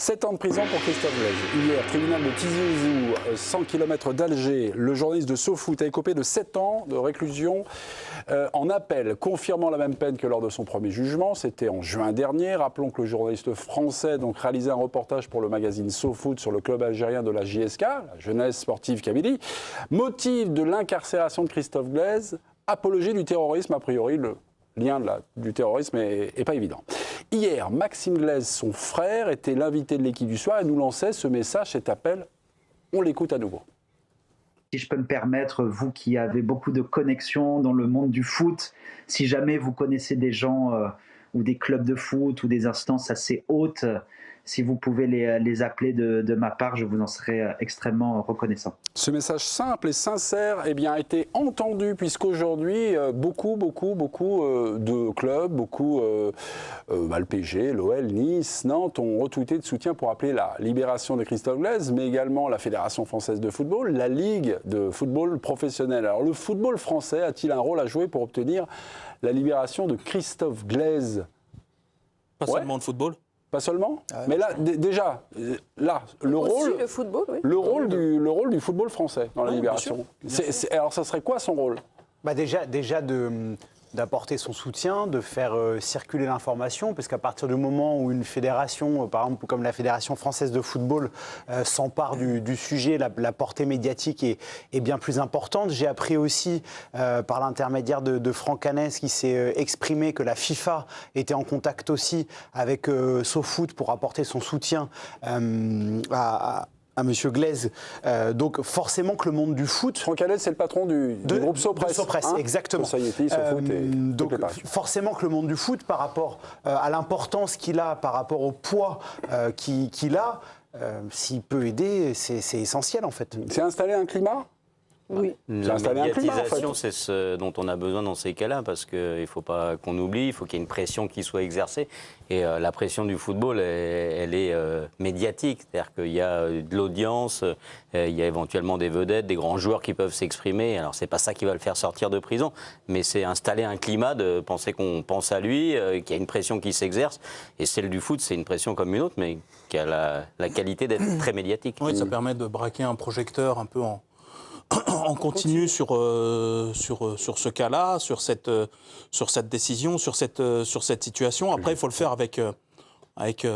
7 ans de prison pour Christophe Glaise. Hier, tribunal de Tizi Ouzou, 100 km d'Alger. Le journaliste de SoFoot a écopé de 7 ans de réclusion en appel, confirmant la même peine que lors de son premier jugement. C'était en juin dernier. Rappelons que le journaliste français donc, réalisait un reportage pour le magazine SoFoot sur le club algérien de la JSK, la Jeunesse Sportive Kabylie. Motif de l'incarcération de Christophe Glaise, apologie du terrorisme, a priori le lien du terrorisme est pas évident. Hier, Maxime Glaise, son frère, était l'invité de l'équipe du soir et nous lançait ce message, cet appel. On l'écoute à nouveau. Si je peux me permettre, vous qui avez beaucoup de connexions dans le monde du foot, si jamais vous connaissez des gens ou des clubs de foot ou des instances assez hautes, si vous pouvez les appeler de ma part, je vous en serai extrêmement reconnaissant. Ce message simple et sincère a été entendu puisqu'aujourd'hui, beaucoup de clubs, le PSG, l'OL, Nice, Nantes ont retweeté de soutien pour appeler la libération de Christophe Glaise, mais également la Fédération française de football, la Ligue de football professionnel. Alors le football français a-t-il un rôle à jouer pour obtenir la libération de Christophe Glaise? Pas seulement de football. Pas seulement, mais là, déjà, là, le rôle du football français dans la libération. Alors, ça serait quoi son rôle? Déjà d'apporter son soutien, de faire circuler l'information, parce qu'à partir du moment où une fédération, par exemple comme la Fédération française de football, s'empare du sujet, la portée médiatique est bien plus importante. J'ai appris aussi, par l'intermédiaire de Franck Hanès, qui s'est exprimé que la FIFA était en contact aussi avec SoFoot pour apporter son soutien à M. Glaise. Donc forcément que le monde du foot... Franck Hanès, c'est le patron du groupe SoPress. SoPress, hein, exactement. Donc forcément que le monde du foot, par rapport à l'importance qu'il a, par rapport au poids qu'il a, s'il peut aider, c'est essentiel en fait. C'est installer un climat ? Oui. La médiatisation, c'est ce dont on a besoin dans ces cas-là, parce qu'il ne faut pas qu'on oublie, il faut qu'il y ait une pression qui soit exercée. Et la pression du football, elle est médiatique, c'est-à-dire qu'il y a de l'audience, il y a éventuellement des vedettes, des grands joueurs qui peuvent s'exprimer. Alors, ce n'est pas ça qui va le faire sortir de prison, mais c'est installer un climat de penser qu'on pense à lui, qu'il y a une pression qui s'exerce. Et celle du foot, c'est une pression comme une autre, mais qui a la qualité d'être très médiatique. Oui, ça permet de braquer un projecteur un peu en continu sur ce cas-là, sur cette décision, sur cette situation. Après, il faut le faire avec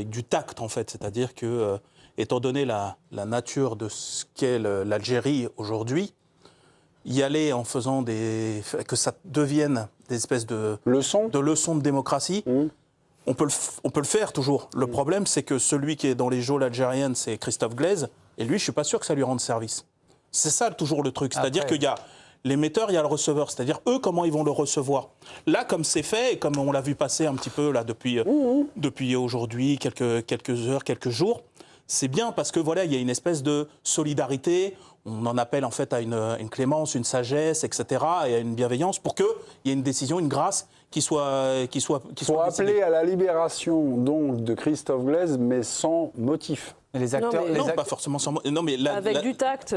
du tact, en fait. C'est-à-dire que, étant donné la nature de ce qu'est l'Algérie aujourd'hui, y aller en faisant que ça devienne des espèces de leçons de démocratie, on peut le faire toujours. Le problème, c'est que celui qui est dans les geôles algériennes, c'est Christophe Glaise, et lui, je ne suis pas sûr que ça lui rende service. C'est ça toujours le truc, c'est-à-dire qu'il y a l'émetteur, il y a le receveur, c'est-à-dire eux, comment ils vont le recevoir. Là, comme c'est fait, et comme on l'a vu passer un petit peu là, depuis aujourd'hui, quelques heures, quelques jours, c'est bien parce que voilà, il y a une espèce de solidarité, on en appelle en fait à une clémence, une sagesse, etc., et à une bienveillance pour qu'il y ait une décision, une grâce qui soit pour appeler à la libération donc, de Christophe Glaise, mais sans motif. Les acteurs, pas forcément sans... Non, mais avec du tact,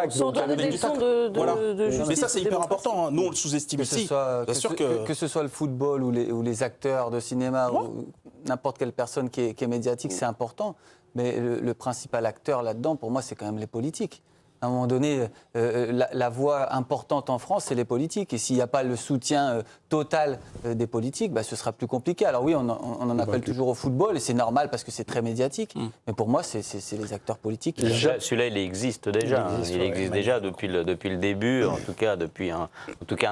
sans donner des leçons de justice. Mais ça, c'est hyper important. Hein. Nous, on le sous-estime ici. Que ce soit le football ou les acteurs de cinéma ou n'importe quelle personne qui est médiatique, c'est important. Mais le principal acteur là-dedans, pour moi, c'est quand même les politiques. À un moment donné, la voix importante en France, c'est les politiques. Et s'il n'y a pas le soutien total des politiques, ce sera plus compliqué. Alors oui, on en appelle toujours au football, et c'est normal parce que c'est très médiatique. Mais pour moi, c'est les acteurs politiques. Celui-là, il existe déjà. Il existe déjà depuis le début, en tout cas depuis un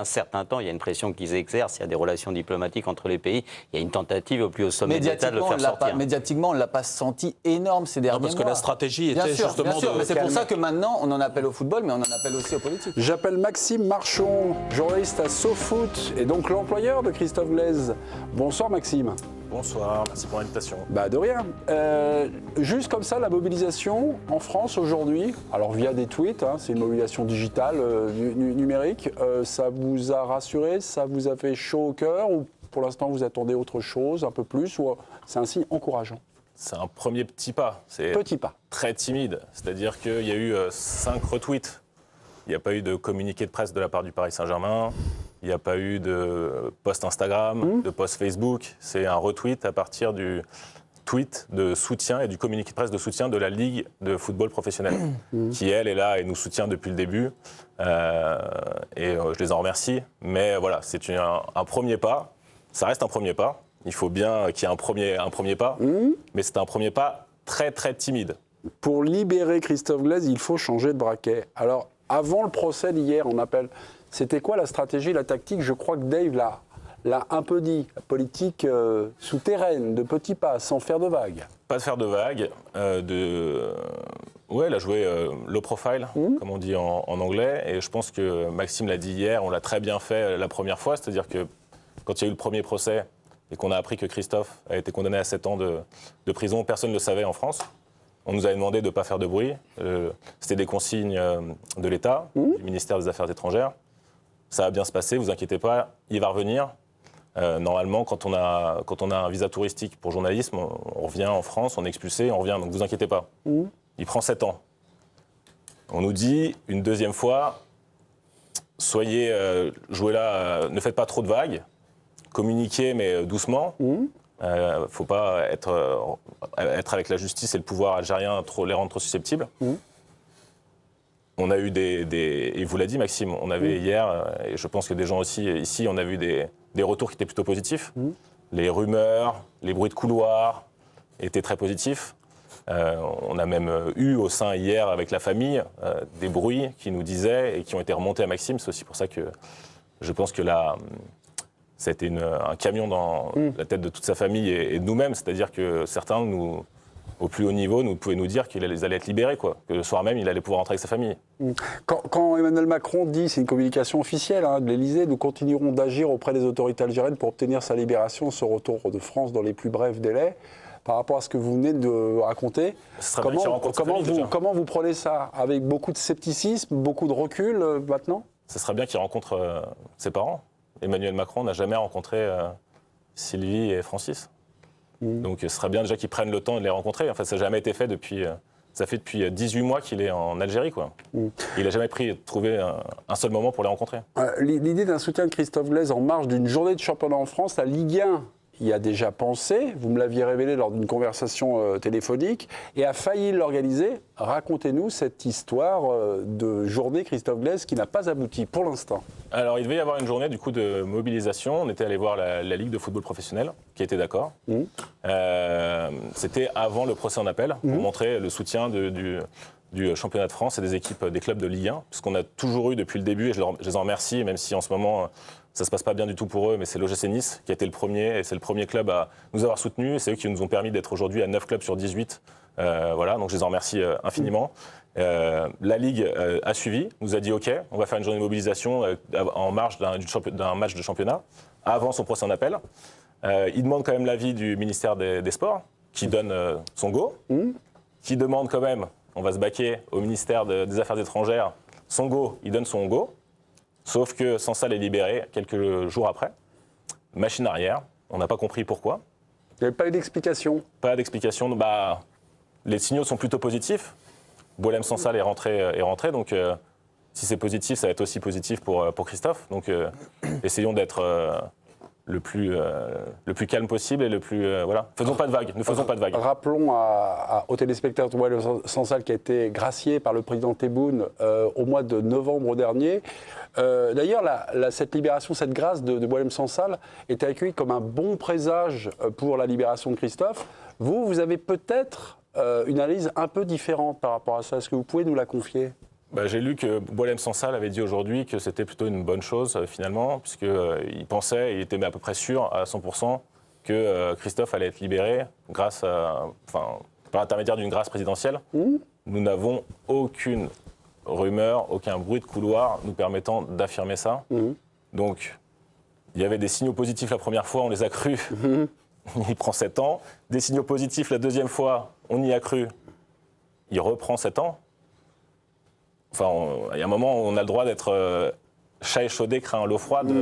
certain temps. Il y a une pression qu'ils exercent, il y a des relations diplomatiques entre les pays. Il y a une tentative au plus haut sommet d'État de le faire sortir. Médiatiquement, on ne l'a pas senti énorme ces derniers mois. Parce que la stratégie était justement bien sûr, mais c'est pour ça que maintenant, on en appelle au football, mais on en appelle aussi aux politiques. J'appelle Maxime Marchon, journaliste à SoFoot, et donc l'employeur de Christophe Glaise. Bonsoir Maxime. Bonsoir, merci pour l'invitation. De rien. Juste comme ça, la mobilisation en France aujourd'hui, alors via des tweets, c'est une mobilisation digitale, numérique, ça vous a rassuré, ça vous a fait chaud au cœur, ou pour l'instant vous attendez autre chose, un peu plus, ou c'est un signe encourageant? C'est un premier petit pas. C'est très timide. C'est-à-dire qu'il y a eu 5 retweets. Il n'y a pas eu de communiqué de presse de la part du Paris Saint-Germain. Il n'y a pas eu de post Instagram, de post Facebook. C'est un retweet à partir du tweet de soutien et du communiqué de presse de soutien de la Ligue de football professionnel, qui, elle, est là et nous soutient depuis le début. Je les en remercie. Mais voilà, c'est un premier pas. Ça reste un premier pas. Il faut bien qu'il y ait un premier pas. Mais c'est un premier pas très, très timide. Pour libérer Christophe Glaise, il faut changer de braquet. Alors, avant le procès d'hier, on appelle... C'était quoi la stratégie, la tactique? Je crois que Dave l'a un peu dit. La politique souterraine, de petits pas, sans faire de vagues. Pas de faire de vagues. Ouais, elle a joué low profile, comme on dit en anglais. Et je pense que Maxime l'a dit hier, on l'a très bien fait la première fois. C'est-à-dire que quand il y a eu le premier procès et qu'on a appris que Christophe a été condamné à 7 ans de prison, personne ne le savait en France. On nous avait demandé de ne pas faire de bruit. C'était des consignes de l'État, du ministère des Affaires étrangères. Ça va bien se passer, vous inquiétez pas, il va revenir. Normalement, quand on a un visa touristique pour journalisme, on revient en France, on est expulsé, on revient, donc vous inquiétez pas. Il prend 7 ans. On nous dit une deuxième fois, soyez, jouez là, ne faites pas trop de vagues, communiquez mais doucement. Faut pas être avec la justice et le pouvoir algérien, les rendre trop susceptibles. On a eu et vous l'a dit Maxime, on avait hier, et je pense que des gens aussi ici, on a vu des retours qui étaient plutôt positifs. Les rumeurs, les bruits de couloir étaient très positifs. On a même eu au sein hier avec la famille des bruits qui nous disaient et qui ont été remontés à Maxime. C'est aussi pour ça que je pense que là, ça a été un camion dans la tête de toute sa famille et de nous-mêmes. C'est-à-dire que certains, au plus haut niveau, pouvaient nous dire qu'ils allaient être libérés, quoi. Que le soir même, il allait pouvoir rentrer avec sa famille. Quand Emmanuel Macron dit, c'est une communication officielle de l'Élysée, nous continuerons d'agir auprès des autorités algériennes pour obtenir sa libération, ce retour de France dans les plus brefs délais. Par rapport à ce que vous venez de raconter, comment vous prenez ça? Avec beaucoup de scepticisme, beaucoup de recul maintenant? Ce serait bien qu'il rencontre ses parents. Emmanuel Macron n'a jamais rencontré Sylvie et Francis. Donc ce serait bien déjà qu'ils prennent le temps de les rencontrer. Enfin, ça n'a jamais été fait depuis 18 mois qu'il est en Algérie, quoi. Il n'a jamais trouvé un seul moment pour les rencontrer. L'idée d'un soutien de Christophe Glaise en marge d'une journée de championnat en France, la Ligue 1 y a déjà pensé, vous me l'aviez révélé lors d'une conversation téléphonique, et a failli l'organiser. Racontez-nous cette histoire de journée Christophe Glaise qui n'a pas abouti pour l'instant. Alors, il devait y avoir une journée du coup de mobilisation. On était allé voir la Ligue de football professionnel, qui était d'accord. C'était avant le procès en appel, pour montrer le soutien du championnat de France et des équipes, des clubs de Ligue 1, puisqu'on a toujours eu depuis le début, et je les en remercie, même si en ce moment ça se passe pas bien du tout pour eux, mais c'est l'OGC Nice qui a été le premier, et c'est le premier club à nous avoir soutenus, et c'est eux qui nous ont permis d'être aujourd'hui à 9 clubs sur 18. Voilà, donc je les en remercie infiniment. La Ligue a suivi, nous a dit OK, on va faire une journée de mobilisation en marge d'un match de championnat, avant son procès en appel. Il demande quand même l'avis du ministère des Sports, qui donne son go, qui demande quand même, on va se baquer au ministère des Affaires étrangères, son go, il donne son go, sauf que Sansal est libéré quelques jours après. Machine arrière, on n'a pas compris pourquoi. Il n'y avait pas eu d'explication? Pas d'explication, les signaux sont plutôt positifs. Boualem Sansal est rentré, donc si c'est positif, ça va être aussi positif pour Christophe. Donc essayons d'être le plus calme possible et le plus... voilà. Faisons pas de vagues, ne faisons pas de vagues. Rappelons aux téléspectateurs de Boualem Sansal qui a été gracié par le président Tebboune au mois de novembre dernier. D'ailleurs, cette libération, cette grâce de Boualem Sansal était accueillie comme un bon présage pour la libération de Christophe. Vous avez peut-être une analyse un peu différente par rapport à ça. Est-ce que vous pouvez nous la confier? J'ai lu que Boualem Sansal avait dit aujourd'hui que c'était plutôt une bonne chose, finalement, puisqu'il pensait, il était à peu près sûr, à 100%, que Christophe allait être libéré grâce par l'intermédiaire d'une grâce présidentielle. Nous n'avons aucune rumeur, aucun bruit de couloir nous permettant d'affirmer ça. Donc, il y avait des signaux positifs la première fois, on les a crus. Il prend 7 ans. Des signaux positifs la deuxième fois, on y a cru. Il reprend 7 ans. Enfin, il y a un moment où on a le droit d'être chat échaudé, craint l'eau froide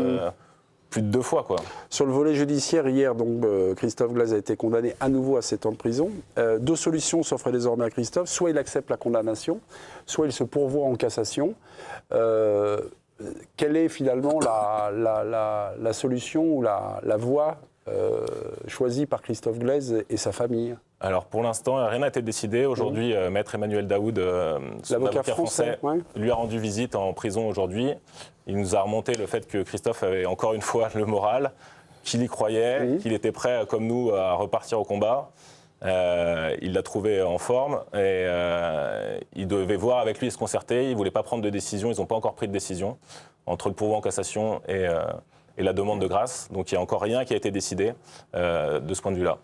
plus de 2 fois, quoi. Sur le volet judiciaire, hier, donc, Christophe Glaise a été condamné à nouveau à 7 ans de prison. 2 solutions s'offraient désormais à Christophe. Soit il accepte la condamnation, soit il se pourvoit en cassation. Quelle est finalement la solution ou la voie choisie par Christophe Glaise et sa famille? Alors pour l'instant, rien n'a été décidé. Aujourd'hui, Maître Emmanuel Daoud, son l'avocat avocat français, ouais. lui a rendu visite en prison aujourd'hui. Il nous a remonté le fait que Christophe avait encore une fois le moral, qu'il y croyait, qu'il était prêt, comme nous, à repartir au combat. Il l'a trouvé en forme et il devait voir avec lui et se concerter. Il ne voulait pas prendre de décision. Ils n'ont pas encore pris de décision entre le pourvoi en cassation et la demande de grâce. Donc il n'y a encore rien qui a été décidé de ce point de vue-là.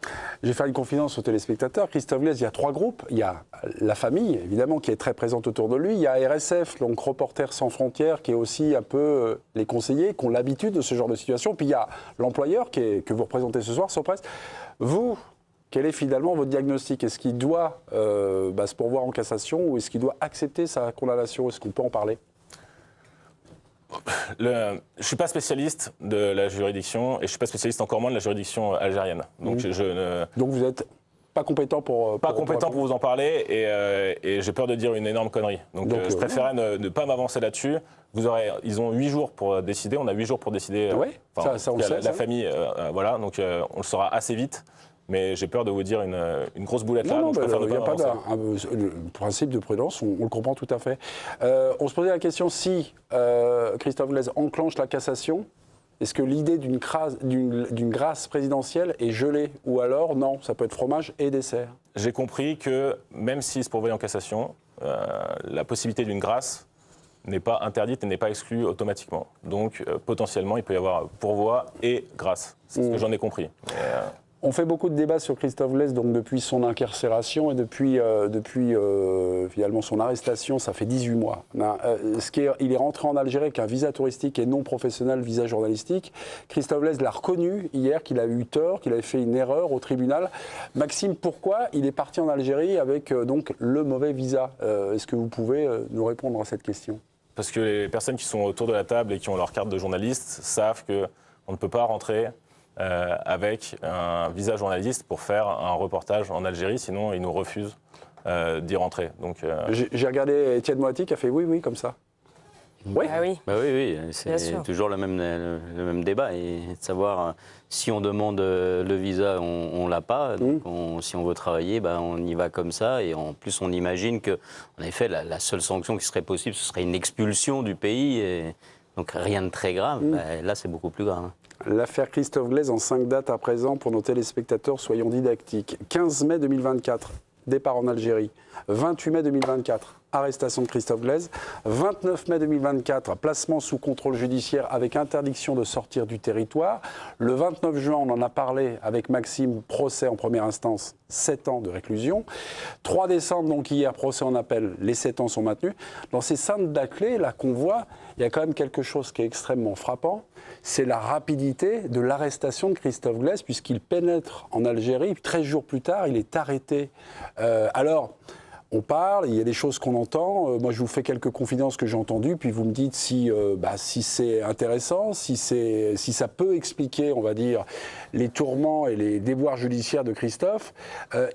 Je vais faire une confidence aux téléspectateurs. Christophe Glaise, il y a 3 groupes. Il y a la famille, évidemment, qui est très présente autour de lui. Il y a RSF, donc Reporters sans frontières, qui est aussi un peu les conseillers, qui ont l'habitude de ce genre de situation. Puis il y a l'employeur que vous représentez ce soir, Sopress. Vous, quel est finalement votre diagnostic? Est-ce qu'il doit se pourvoir en cassation ou est-ce qu'il doit accepter sa condamnation? Est-ce qu'on peut en parler? Je ne suis pas spécialiste de la juridiction et je ne suis pas spécialiste encore moins de la juridiction algérienne. Donc, Donc vous n'êtes pas compétent pour vous en parler et j'ai peur de dire une énorme connerie. Donc je préférais ne pas m'avancer là-dessus. Ils ont 8 jours pour décider. On a 8 jours pour décider. Oui, ça on le sait. La famille, voilà. Donc on le saura assez vite. Mais j'ai peur de vous dire une grosse boulette là. Donc je préfère ne pas m'avancer. Le principe de prudence, on le comprend tout à fait. On se posait la question si Christophe Glaise enclenche la cassation, est-ce que l'idée d'une grâce présidentielle est gelée? Ou alors, non, ça peut être fromage et dessert. J'ai compris que même s'il se pourvoyait en cassation, la possibilité d'une grâce n'est pas interdite et n'est pas exclue automatiquement. Donc potentiellement, il peut y avoir pourvoi et grâce. C'est ce que j'en ai compris. On fait beaucoup de débats sur Christophe Glaise donc depuis son incarcération et depuis finalement son arrestation, ça fait 18 mois. Il est rentré en Algérie avec un visa touristique et non professionnel, visa journalistique. Christophe Glaise l'a reconnu hier qu'il a eu tort, qu'il avait fait une erreur au tribunal. Maxime, pourquoi il est parti en Algérie avec donc le mauvais visa? Est-ce que vous pouvez nous répondre à cette question? Parce que les personnes qui sont autour de la table et qui ont leur carte de journaliste savent qu'on ne peut pas rentrer avec un visa journaliste pour faire un reportage en Algérie, sinon ils nous refusent d'y rentrer. Donc, J'ai regardé Étienne Moati qui a fait oui, comme ça. Oui. Ah oui. Bah oui, c'est toujours le même débat. Et de savoir si on demande le visa, on ne l'a pas. Donc si on veut travailler, on y va comme ça. Et en plus, on imagine que, en effet, la seule sanction qui serait possible, ce serait une expulsion du pays. Et donc rien de très grave. Là, c'est beaucoup plus grave. L'affaire Christophe Glaise en 5 dates à présent pour nos téléspectateurs, soyons didactiques. 15 mai 2024, départ en Algérie. 28 mai 2024, arrestation de Christophe Glaise. 29 mai 2024, placement sous contrôle judiciaire avec interdiction de sortir du territoire. Le 29 juin, on en a parlé avec Maxime, procès en première instance, 7 ans de réclusion. 3 décembre, donc hier, procès en appel, les 7 ans sont maintenus. Dans ces 5 dates-clés, là qu'on voit, il y a quand même quelque chose qui est extrêmement frappant. C'est la rapidité de l'arrestation de Christophe Glaise, puisqu'il pénètre en Algérie. 13 jours plus tard, il est arrêté. Alors, on parle, il y a des choses qu'on entend. Moi, je vous fais quelques confidences que j'ai entendues, puis vous me dites si c'est intéressant, si ça peut expliquer, on va dire, les tourments et les déboires judiciaires de Christophe.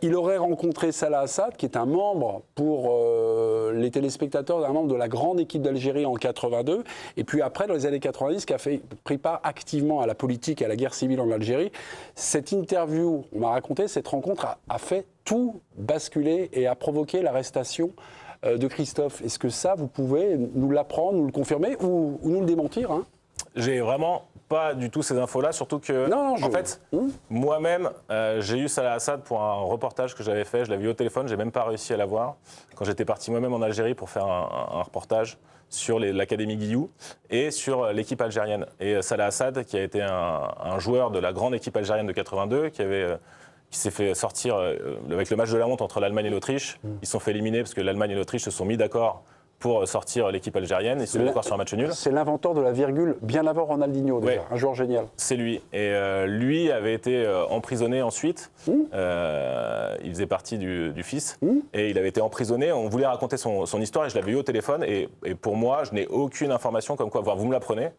Il aurait rencontré Salah Assad, qui est un membre, pour les téléspectateurs, un membre de la grande équipe d'Algérie en 82, et puis après, dans les années 90, qui a pris part activement à la politique et à la guerre civile en Algérie. Cette interview, on m'a raconté, cette rencontre a fait tout basculer et a provoqué l'arrestation de Christophe. Est-ce que ça, vous pouvez nous l'apprendre, nous le confirmer ou nous le démentir, hein? J'ai vraiment pas du tout ces infos-là, surtout que, en fait, moi-même, j'ai eu Salah Assad pour un reportage que j'avais fait. Je l'avais eu au téléphone, j'ai même pas réussi à l'avoir. Quand j'étais parti moi-même en Algérie pour faire un reportage sur l'Académie Guillou et sur l'équipe algérienne. Et Salah Assad, qui a été un joueur de la grande équipe algérienne de 82, qui s'est fait sortir avec le match de la honte entre l'Allemagne et l'Autriche. Ils se sont fait éliminer parce que l'Allemagne et l'Autriche se sont mis d'accord pour sortir l'équipe algérienne. Ils se sont mis d'accord sur un match nul. C'est l'inventeur de la virgule bien avant Ronaldinho, déjà. Un joueur génial. C'est lui. Et lui avait été emprisonné ensuite. Il faisait partie du FIS. Et il avait été emprisonné. On voulait raconter son histoire et je l'avais eu au téléphone. Et pour moi, je n'ai aucune information comme quoi. Vous me l'apprenez.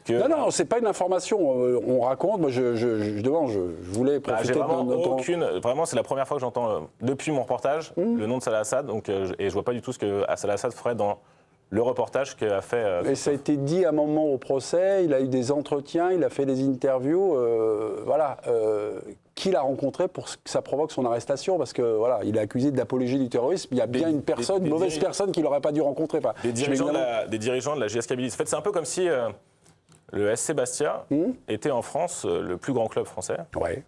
Non, c'est pas une information. On raconte. Moi, je demande. Je voulais profiter j'ai vraiment de notre... Vraiment, c'est la première fois que j'entends depuis mon reportage le nom de Salah Assad. Donc, et je vois pas du tout ce que Salah Assad ferait dans le reportage qu'a fait... Et ça a été dit à un moment au procès, il a eu des entretiens, il a fait des interviews, qui l'a rencontré pour que ça provoque son arrestation, parce que voilà, il est accusé d'apologie du terrorisme, il y a bien une personne, une mauvaise personne qu'il n'aurait pas dû rencontrer. Enfin, des dirigeants de la JSK Abilis. En fait, c'est un peu comme si le SC Bastia était en France le plus grand club français,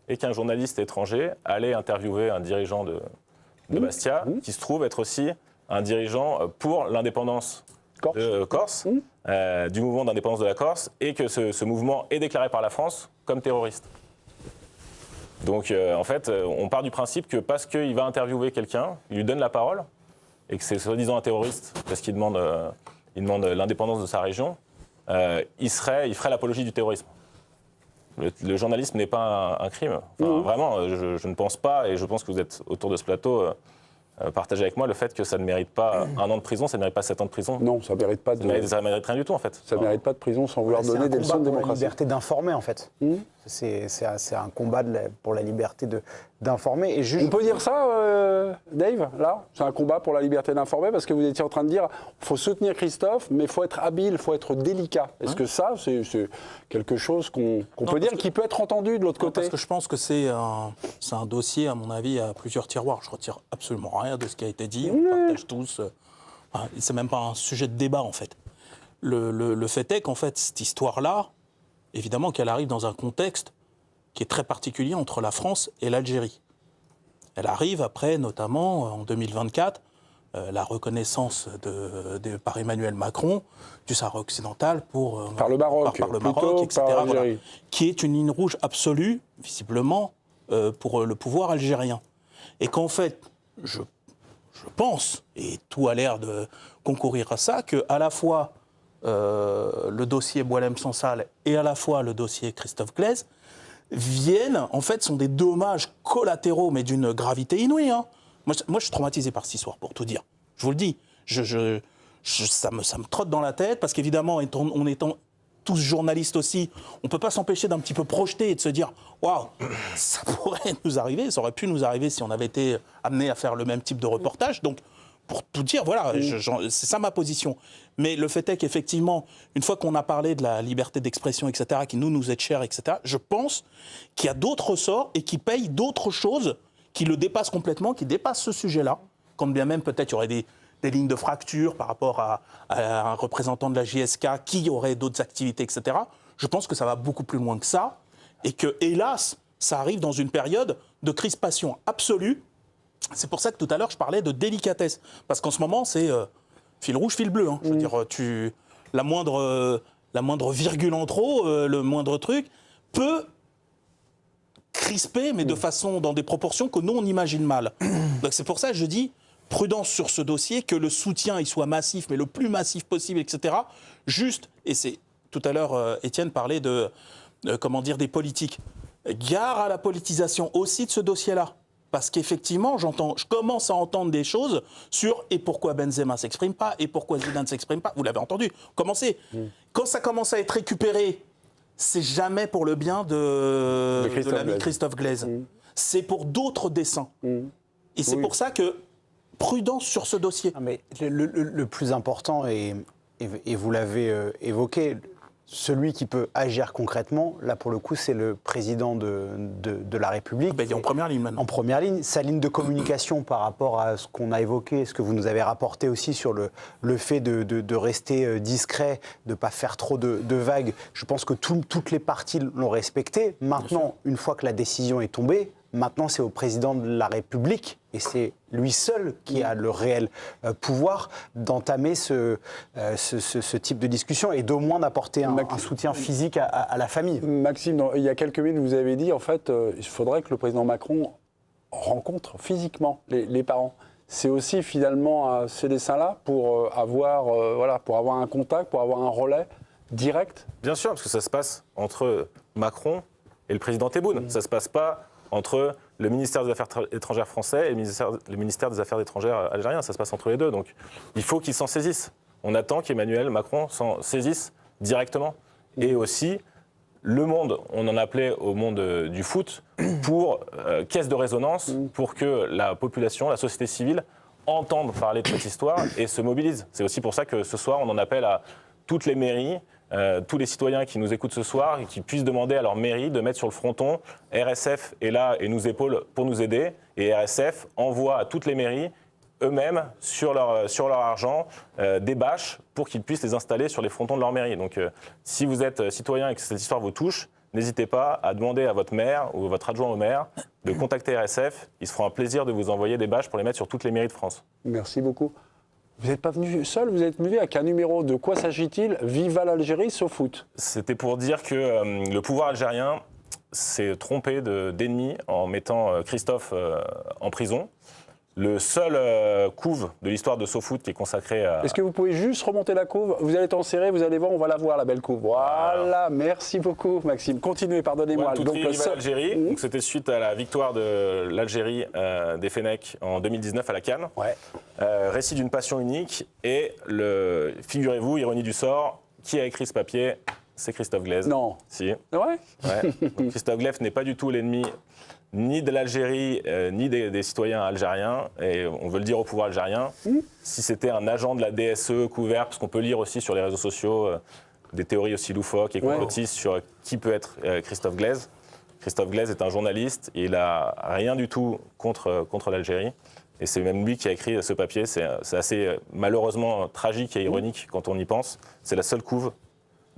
et qu'un journaliste étranger allait interviewer un dirigeant de Bastia, qui se trouve être aussi un dirigeant pour l'indépendance de Corse, du mouvement d'indépendance de la Corse, et que ce mouvement est déclaré par la France comme terroriste. Donc en fait, on part du principe que parce qu'il va interviewer quelqu'un, il lui donne la parole, et que c'est soi-disant un terroriste, parce qu'il demande l'indépendance de sa région, il ferait l'apologie du terrorisme. Le journalisme n'est pas un crime. Enfin, vraiment, je ne pense pas, et je pense que vous êtes autour de ce plateau, partagez avec moi le fait que ça ne mérite pas 1 an de prison, ça ne mérite pas 7 ans de prison. Non, ça ne mérite pas de... Ça mérite rien du tout, en fait. Ça ne mérite pas de prison sans vouloir donner des leçons de démocratie. C'est la liberté d'informer, en fait. C'est un combat pour la liberté d'informer. Et On peut dire ça, Dave, là? C'est un combat pour la liberté d'informer, parce que vous étiez en train de dire il faut soutenir Christophe, mais il faut être habile, il faut être délicat. Est-ce que ça, c'est quelque chose qu'on peut dire qui peut être entendu de l'autre côté? Parce que je pense que c'est un dossier, à mon avis, à plusieurs tiroirs. Je retire absolument rien de ce qui a été dit. On partage tous. C'est même pas un sujet de débat, en fait. Le fait est qu'en fait, cette histoire-là, évidemment qu'elle arrive dans un contexte qui est très particulier entre la France et l'Algérie. Elle arrive après, notamment, en 2024, la reconnaissance par Emmanuel Macron du Sahara occidental par le Maroc, etc. Par l'Algérie. Voilà, qui est une ligne rouge absolue, visiblement, pour le pouvoir algérien. Et qu'en fait, je pense, et tout a l'air de concourir à ça, qu'à la fois le dossier Boualem Sansal et à la fois le dossier Christophe Glaise sont des dommages collatéraux, mais d'une gravité inouïe. Hein. Moi, je suis traumatisé par cette histoire, pour tout dire. Je vous le dis. Ça me trotte dans la tête, parce qu'évidemment, en étant tous journalistes aussi, on ne peut pas s'empêcher d'un petit peu projeter et de se dire « Waouh, ça pourrait nous arriver, ça aurait pu nous arriver si on avait été amené à faire le même type de reportage. » Donc, pour tout dire, voilà, c'est ça ma position. Mais le fait est qu'effectivement, une fois qu'on a parlé de la liberté d'expression, etc., qui nous est chère, etc., je pense qu'il y a d'autres ressorts et qui payent d'autres choses qui le dépassent complètement, qui dépassent ce sujet-là. Quand bien même, peut-être, il y aurait des lignes de fracture par rapport à un représentant de la JSK qui aurait d'autres activités, etc. Je pense que ça va beaucoup plus loin que ça et que, hélas, ça arrive dans une période de crispation absolue. C'est pour ça que tout à l'heure, je parlais de délicatesse. Parce qu'en ce moment, c'est fil rouge, fil bleu. Hein. Je veux dire, la moindre virgule en trop, le moindre truc, peut crisper, mais de façon, dans des proportions que nous, on imagine mal. Donc c'est pour ça que je dis, prudence sur ce dossier, que le soutien il soit massif, mais le plus massif possible, etc. Juste, et c'est tout à l'heure, Étienne parlait des politiques. Gare à la politisation aussi de ce dossier-là. Parce qu'effectivement, je commence à entendre des choses sur et pourquoi Benzema ne s'exprime pas, et pourquoi Zidane ne s'exprime pas. Vous l'avez entendu, commencez. Quand ça commence à être récupéré, c'est jamais pour le bien de l'ami Christophe Glaise. C'est pour d'autres dessins. Et c'est pour ça que prudence sur ce dossier. Mais le plus important, et vous l'avez évoqué, celui qui peut agir concrètement, là pour le coup, c'est le président de la République. Il est en première ligne maintenant. En première ligne. Sa ligne de communication par rapport à ce qu'on a évoqué, ce que vous nous avez rapporté aussi sur le fait de rester discret, de ne pas faire trop de vagues. Je pense que toutes les parties l'ont respecté. Maintenant, une fois que la décision est tombée, maintenant c'est au président de la République, et c'est lui seul qui a le réel pouvoir d'entamer ce type de discussion et d'au moins d'apporter un soutien physique à la famille. Maxime, il y a quelques minutes, vous avez dit, en fait, il faudrait que le président Macron rencontre physiquement les parents. C'est aussi finalement ces dessins-là pour avoir un contact, pour avoir un relais direct. Bien sûr, parce que ça se passe entre Macron et le président Tebboune. Ça ne se passe pas entre le ministère des Affaires étrangères français et le ministère des Affaires étrangères algérien. Ça se passe entre les deux. Donc il faut qu'ils s'en saisissent. On attend qu'Emmanuel Macron s'en saisisse directement. Et aussi, le monde, on en appelait au monde du foot, pour caisse de résonance, pour que la population, la société civile, entendent parler de cette histoire et se mobilisent. C'est aussi pour ça que ce soir, on en appelle à toutes les mairies, tous les citoyens qui nous écoutent ce soir et qui puissent demander à leur mairie de mettre sur le fronton. RSF est là et nous épaule pour nous aider. Et RSF envoie à toutes les mairies eux-mêmes, sur leur argent, des bâches pour qu'ils puissent les installer sur les frontons de leur mairie. Donc si vous êtes citoyen et que cette histoire vous touche, n'hésitez pas à demander à votre maire ou votre adjoint au maire de contacter RSF. Ils se feront un plaisir de vous envoyer des bâches pour les mettre sur toutes les mairies de France. Merci beaucoup. Vous n'êtes pas venu seul, vous êtes venu avec un numéro. De quoi s'agit-il? Viva l'Algérie, SoFoot. C'était pour dire que le pouvoir algérien s'est trompé d'ennemi en mettant Christophe en prison. Le seul couve de l'histoire de SoFoot qui est consacré à... Est-ce que vous pouvez juste remonter la couve? Vous allez t'en serrer, vous allez voir, on va la voir, la belle couve. Voilà, merci beaucoup, Maxime. Continuez, pardonnez-moi. Donc, l'Algérie, donc c'était suite à la victoire de l'Algérie des Fennecs en 2019 à la CAN. Ouais. Récit d'une passion unique. Et figurez-vous, ironie du sort, qui a écrit ce papier? C'est Christophe Glaise. Non. Si. Ouais. Donc, Christophe Glaise n'est pas du tout l'ennemi ni de l'Algérie, ni des citoyens algériens, et on veut le dire au pouvoir algérien. Si c'était un agent de la DSE couvert, parce qu'on peut lire aussi sur les réseaux sociaux des théories aussi loufoques et complotistes sur qui peut être Christophe Glaise. Christophe Glaise est un journaliste, et il n'a rien du tout contre l'Algérie. Et c'est même lui qui a écrit ce papier. C'est assez malheureusement tragique et ironique quand on y pense. C'est la seule couve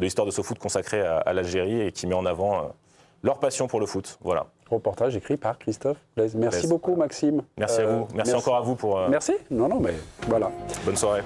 de l'histoire de SoFoot consacrée à l'Algérie et qui met en avant leur passion pour le foot. Voilà. Reportage écrit par Christophe Glaise. Merci beaucoup, Maxime. Merci à vous. Merci encore à vous pour... Merci. Non, mais voilà. Bonne soirée.